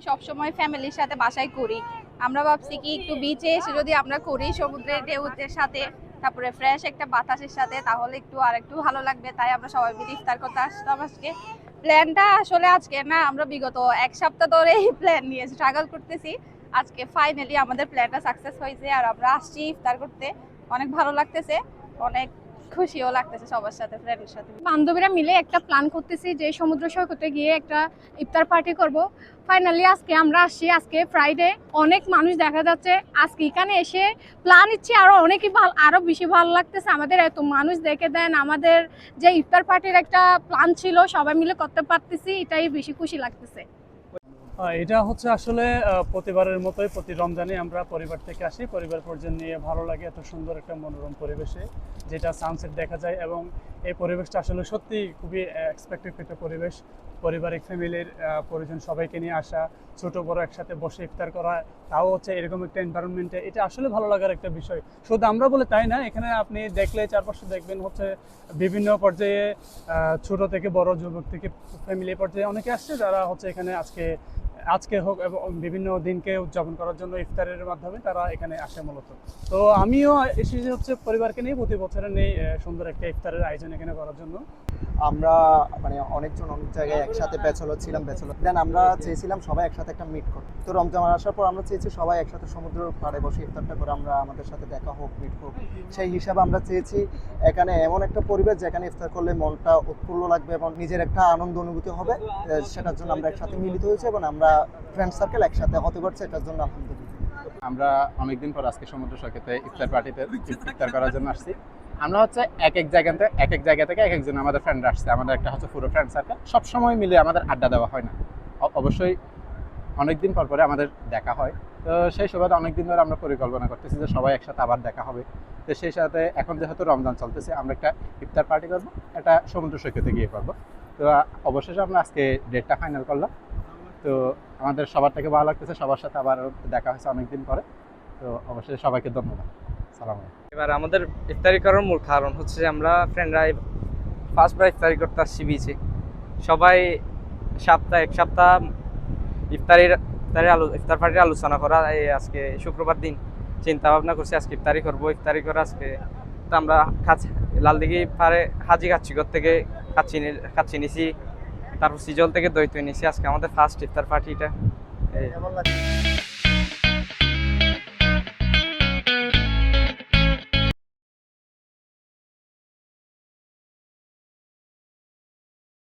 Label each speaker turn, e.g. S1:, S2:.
S1: সবসময় ফ্যামিলির সাথে বাসায় করি। আমরা ভাবছি কি একটু বিচে এসে যদি আমরা করি সমুদ্রের ঢেউদের সাথে, তারপরে ফ্রেশ একটা বাতাসের সাথে, তাহলে আর একটু ভালো লাগবে। তাই আমরা সবাই মিলে ইফতার করতে আসলাম আজকে। প্ল্যানটা আসলে আজকে না, আমরা বিগত এক সপ্তাহ ধরে এই প্ল্যান নিয়ে স্ট্রাগল করতেছি। আজকে ফাইনালি আমাদের প্ল্যানটা সাকসেস হয়েছে আর আমরা আসছি ইফতার করতে। অনেক ভালো লাগতেছে, অনেক খুশিও লাগতেছে সবার সাথে, ফ্রেন্ডের সাথে।
S2: বান্ধবীরা মিলে একটা প্ল্যান করতেছি যে সমুদ্র সৈকতে গিয়ে একটা ইফতার পার্টি করব। ফাইনালি আজকে আমরা আসছি, আজকে ফ্রাইডে, অনেক মানুষ দেখা যাচ্ছে। আজকে এখানে এসে প্ল্যান ইচ্ছে আরো বেশি ভালো লাগতেছে। আমাদের এত মানুষ দেখে দেন, আমাদের যে ইফতার পার্টির একটা প্ল্যান ছিল সবাই মিলে করতে পারতেছি, এটাই বেশি খুশি লাগতেছে।
S3: এটা হচ্ছে আসলে প্রতিবারের মতোই প্রতি রমজানে আমরা পরিবার থেকে আসি, পরিবার পরিজন নিয়ে ভালো লাগে। এত সুন্দর একটা মনোরম পরিবেশে যেটা সানসেট দেখা যায়, এবং এই পরিবেশটা আসলে সত্যি খুবই এক্সপেক্টেড একটা পরিবেশ। পারিবারিক ফ্যামিলির পরিজন সবাইকে নিয়ে আসা, ছোট বড় একসাথে বসে ইফতার করা, তাও হচ্ছে এরকম একটা এনভায়রনমেন্টে, এটা আসলে ভালো লাগার একটা বিষয়। শুধু আমরা বলে তাই না, এখানে আপনি দেখলে চারপাশে দেখবেন হচ্ছে বিভিন্ন পর্যায়ে, ছোট থেকে বড়, যুবক থেকে ফ্যামিলি পর্যায়ে অনেকে আসছে, যারা হচ্ছে এখানে আজকে হোক এবং বিভিন্ন দিনকে উদযাপন করার জন্য ইফতারের মাধ্যমে তারা এখানে আসে মূলত। তো আমিও এসেছি হচ্ছে পরিবারকে নিয়ে, প্রতি বছরে নেই সুন্দর একটা ইফতারের আয়োজন এখানে করার জন্য।
S4: আমরা মানে অনেকজন অনেক জায়গায় একসাথে ব্যাচেলর ছিলাম, দেন আমরা চেয়েছিলাম সবাই একসাথে একটা মিট করতে। তো রমজান আসার পর আমরা চেয়েছি সবাই একসাথে সমুদ্রের পাড়ে বসে ইফতারটা করে আমরা আমাদের সাথে দেখা হোক, মিট হোক। সেই হিসাবে আমরা চেয়েছি এখানে এমন একটা পরিবেশ যেখানে ইফতার করলে মনটা উৎফুল্ল লাগবে এবং নিজের একটা আনন্দ অনুভূতি হবে। সেটার জন্য আমরা একসাথে মিলিত হয়েছি এবং আমরা ফ্রেন্ড সার্কেল একসাথে হতে পারছি, এটার জন্য আলহামদুলিল্লাহ।
S5: আমরা অনেকদিন পর আজকে সমুদ্র সৈকতে ইফতার পার্টিতে ইফতার করার জন্য আসছি। আমরা হচ্ছে এক এক জায়গা থেকে এক একজন আমাদের ফ্রেন্ড আসছে। আমাদের একটা হচ্ছে পুরো ফ্রেন্ড সার্কেল, সবসময় মিলে আমাদের আড্ডা দেওয়া হয় না, অবশ্যই অনেকদিন পর পরে আমাদের দেখা হয়। তো সেই সুবাদে অনেকদিন ধরে আমরা পরিকল্পনা করতেছি যে সবাই একসাথে আবার দেখা হবে। তো সেই সাথে এখন যেহেতু রমজান চলতেছে, আমরা একটা ইফতার পার্টি করবো, একটা সমুদ্র সৈকতে গিয়ে করবো। তো অবশেষে আমরা আজকে ডেটটা ফাইনাল করলাম। তো আমাদের সবার থেকে ভালো লাগতেছে, সবার সাথে আবার দেখা হয়েছে অনেকদিন পরে। তো অবশ্যই সবাইকে ধন্যবাদ। সালাম আলাইকুম।
S6: এবার আমাদের ইফতারি করার মূল কারণ হচ্ছে যে আমরা ফ্রেন্ডরা ফার্স্টবার ইফতারি করতে আসছি বিচে। সবাই এক সপ্তাহ ইফতার পার্টির আলোচনা করা। এই আজকে শুক্রবার দিন চিন্তা ভাবনা করছি আজকে ইফতারি করবো। ইফতারি করে আজকে তো আমরা লালদিঘি পারে হাজি কাচ্চিগর থেকে কাচ্চি নিছি, তারপর সিজল থেকে দই নিছি। আজকে আমাদের ফার্স্ট ইফতার পার্টিটা।